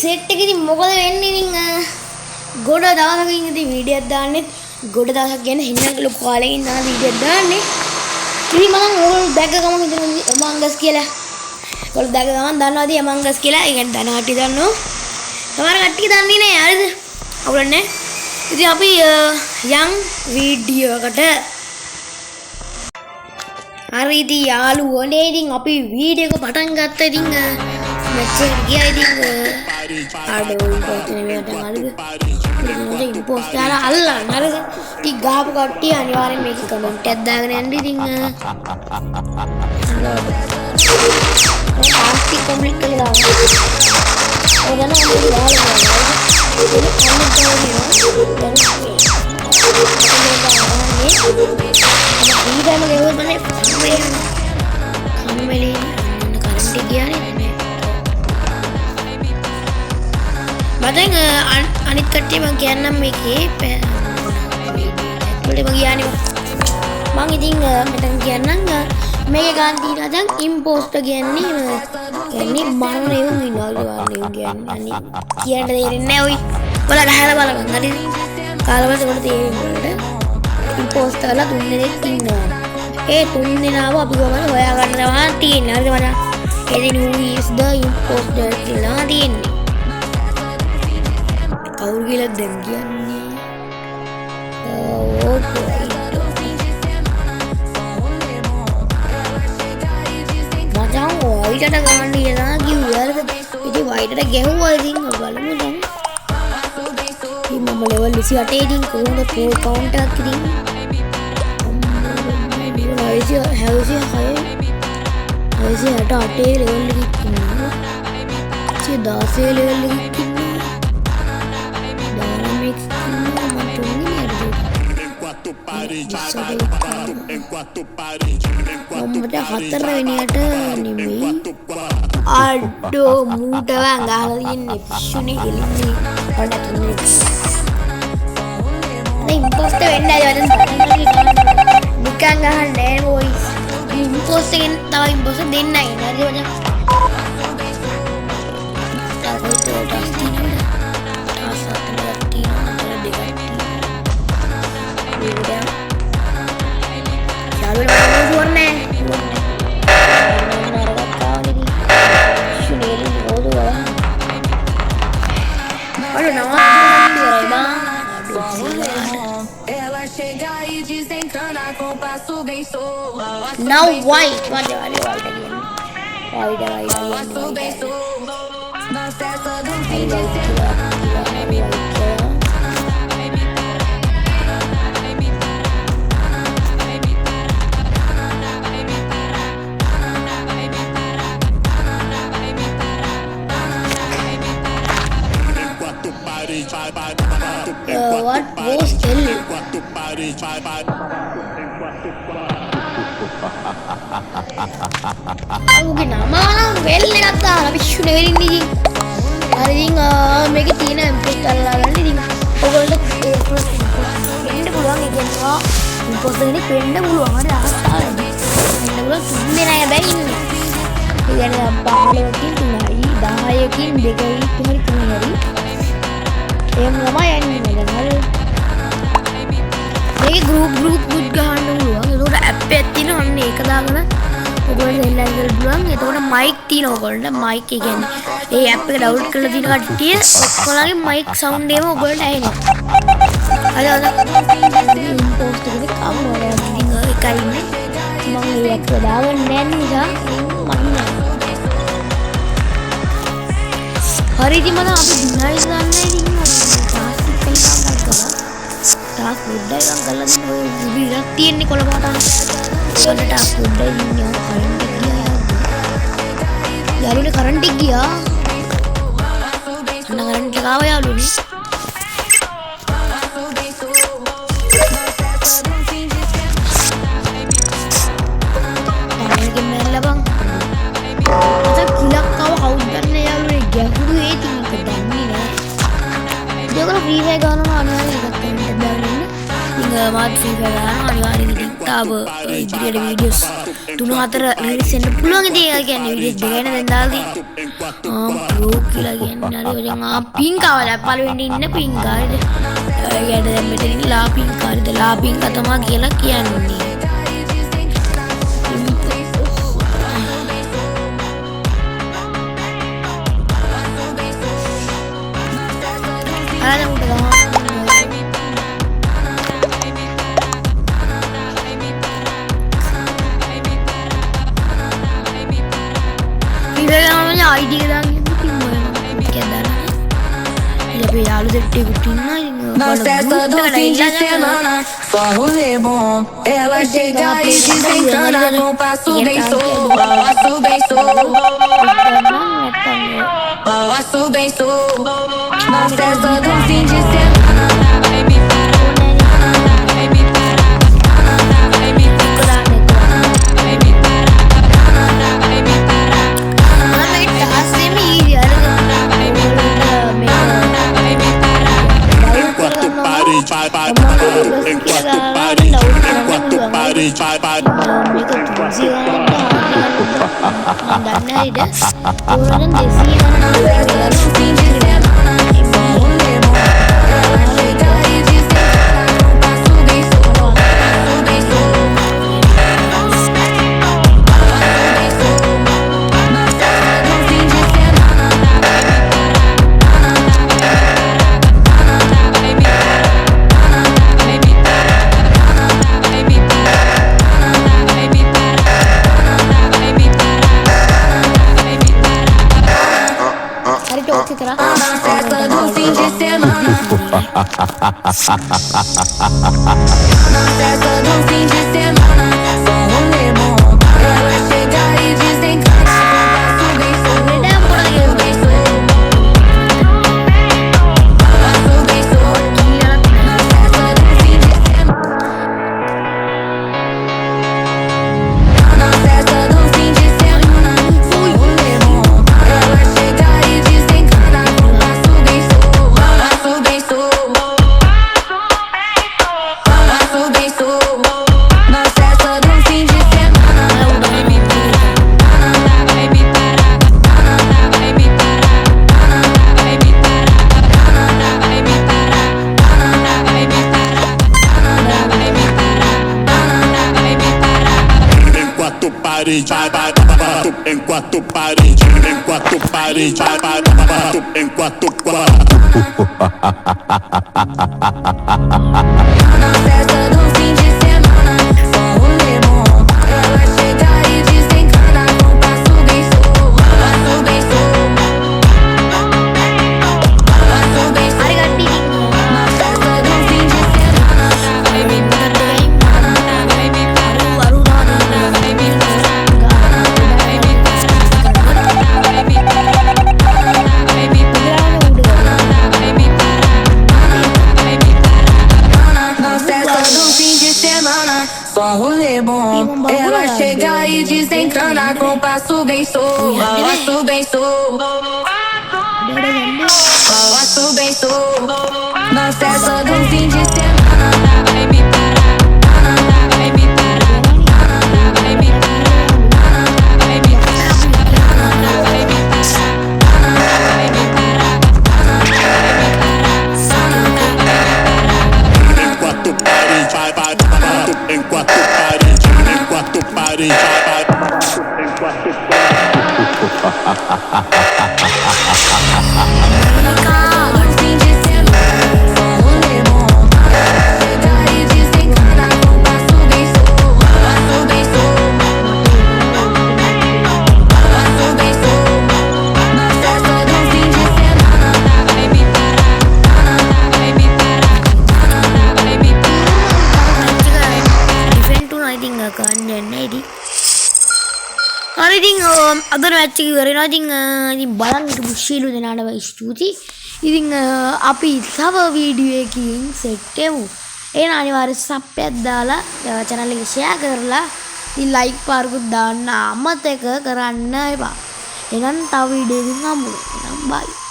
Set එකේදී මොකද වෙන්නේ ඉතින් ගොඩ දවසකින් ඉතින් වීඩියෝක් දාන්නේ ගොඩ දවසක් ගැන හින්න ලොකු කාලෙකින් දාන වීඩියෝක් දාන්නේ ඉතින් මම ඕගොල්ලෝ දැක්ක ගමන් හිතනවා Among Us කියලා ඔයාලා දැක්ක ගමන් දන්නවාද Among Us කියලා ඒ කියන්නේ දන්න කට්ටිය දන්නෝ සමහර කට්ටිය දන්නේ නැහැ හරිද අවුලක් නැහැ ඉතින් අපි යම් වීඩියෝ එකට හරි ඉතින් යාළුවෝනේ ඉතින් අපි වීඩියෝ එක පටන් ගත්තා ඉතින් මැච් එකට ගියා ඉතින් ආඩෝ ඉතින් මේකට හරිද ඉතින් ඉම්පෝස් දාලා අල්ලන්න හරිද ඉතින් ගහපු කට්ටිය අනිවාර්යෙන් මේක කමෙන්ට් එකක් දාගෙන යන්න ඉතින් ටාස්ක් කම්ප්ලීට් කරලා දාන්න ඕනනම් අපි දාලා ඊටම ගෙවුවොත් මම කම්මැලි කරන්ට් එක ගියානේ මම අනිත් කට්ටිය මම කියන්නම් මේකේ ඇතුළේ මම ගියානේ මම ඉතින් මෙතන කියන්නම් මේකේ ගන්න තියෙනවා දැන් ඉම්පෝස්ටර් කියන්නේ මරණයෝ ඉන්නවා කියන්නේ කියන්න දෙන්නේ නැහැ ඔයි ඔයාලා ගහලා බලන්න හරිද කාලවලට උඩ තේරෙන්නේ ඉම්පෝස්ටර්ලා 3 දෙනෙක් ඉන්නවා ඒ 3 දෙනාව අපි කොහමද හොයාගන්න තමයි තියෙන්නේ හරිද මචං ඒ දින who is the imposter කියලා තියෙන්නේ කවුරු කියලා දැන් කියන්නේ මචං වයිටට ගන්න කියලා කිව්වා හරිද ඉතින් වයිටට ගැහුවා ඉතින් බලමු දැන් මම ලෙවල් 28 ඉතින් කොහොමද ෆුල් කවුන්ට් එකක් ඉතින් හැවසි 8 ලෙවල් එකක් ඉන්නවා 16 ලෙවල් එකක් ඉන්නවා ඩයිනමික්ස් ඉන්නවා මම තුන්වෙනි මට හතරවෙනියට නෙමෙයි අඩෝ මූටවන් ගහලා තියෙන්නේ පිස්සුනේ ගෙලින්නේ අඩ තුනේ ඉම්පෝස්ටර් වෙන්න ආවද නිකන් ගහන්නේ වොයිස් ඉම්පෝස්ටර් එකෙන් තව ඉම්පෝස්ටර් දෙන්නයි නේද මචං Now white. White. What was L? Aku nama orang well nak tak, tapi sudah ini di. Hari ini mereka tina imposter lah ni di. Orang tu penda pulang ikan so. Imposter ni penda pulang ada apa? Penda pulang tu ni nak bayi ni. Ikan apa? Kalau kita tu hari dah yakin dekai tu hari tu hari. Yang lama yang ni macam මේ group good ගහන්න පුළුවන්. ඒකට app එකක් තියෙනවා. අන්න ඒක දාගෙන ඔයගොල්ලෝ එල්ලන්න පුළුවන්. එතකොට මයික් තියෙනවා ඔයගොල්ලන්ට. මයික් ඒ කියන්නේ ඒ ඇප් එක ඩවුන්ලෝඩ් කරලා තියෙන කට්ටිය ඔක්කොලගේ මයික් සවුන්ඩ් එකම ඔයගොල්ලන්ට ඇහෙනවා. අද ඉම්පෝස්ට් එකේ කවුරුහරි ඉතින් එකයි ඉන්නේ. මම ඒ ඇප් එක දාගන්න නැහැ නිසා මම හරි ඉතින් මම අපි දිනයි ගන්න ඉතින් ටාස්ක් එක කරලා ටාස්ක් උඩ එකක් ගලන ඔය විදිහක් තියෙන්නේ කොළ පාටන. ඒකට ටාස්ක් උඩ ඉන්නේ කරන්ට් එක ගියා. යාළුවනේ කරන්ට් එක ගියා. අන්න කරන්ට් එක ආවා යාළුවනේ. තාමගේ මැරලා බං. අද කිලක් ආව කවුද දන්නේ යාළුවනේ ගැහුරු ඒ තින් එක දන්නේ නෑ. ඒකල ෆ්‍රී ෆයර් ගන්නවා අනිවාර්යයෙන් එකක් කරන්න බෑ. මාත් ෆ්‍රී ෆයර් ගන්නවා අනිවාර්යයෙන් ඉතින් තාම ඉදිරියට වීඩියෝස් 3 4 ලිරික්ස් එන්න පුළුවන් ඉතින් ඒ කියන්නේ විදිහට දෙකන දැන් දාලා ප්‍රෝ කියලා කියන්නේ හරි ඔයන් පින්කාවල පළවෙනි ඉන්න පින්කාරද යට දැන් මෙතන ලා පින්කාරද ලා පින්කා තමයි කියලා කියන්නේ අර උඩ ID එක දාන්න ඉතින් මොකද දාන්න ele é යාළු දෙට්ටේ කුටින්නා Na festa do fim de semana, só rolê bom. Ela chega e desencana com passo bem solto. Passo bem solto. Passo bem solto. Na festa do fim de semana. Na festa do fim de semana, só rolê bom. Ela chega e desencana com passo bem solto. Passo bem solto. Na festa do fim de semana. Na festa do fim de semana, só rolê bom. Ela chega e desencana com passo bem solto. Passo bem solto. Na festa do fim de semana. Em quatro paredes, em quatro paredes, em quatro quartos. Na festa do fim de semana, só rolê bom. Ela chega e desencana com passo bem solto. Passo bem solto. Passo bem solto. Na festa do fim de semana. Na festa do fim de semana, só rolê bom. Ela chega e desencana com passo bem solto. Passo bem solto. Passo bem solto. Na festa do fim de semana. Em quatro paredes, em quatro paredes, em quatro Fim de semana, só rolê bom. Ela chega e desencana com passo bem solto. Passo bem solto. Passo bem solto. Na festa do fim de semana. හරි ඉතින් අද match එක ඉවරනවා. ඉතින් බලන්න හිටපු ශීලු දෙනාට ස්තුතියි. ඉතින් අපි තව වීඩියෝ එකකින් සෙට් වෙමු. එහෙනම් අනිවාර්යෙන් සබ් එකක් දාලා channel එක share කරලා ඉතින් like පාරකුත් දාන්න අමතක කරන්න එපා. එහෙනම් තව වීඩියෝ එකකින් හම්බ වෙමු. බයි.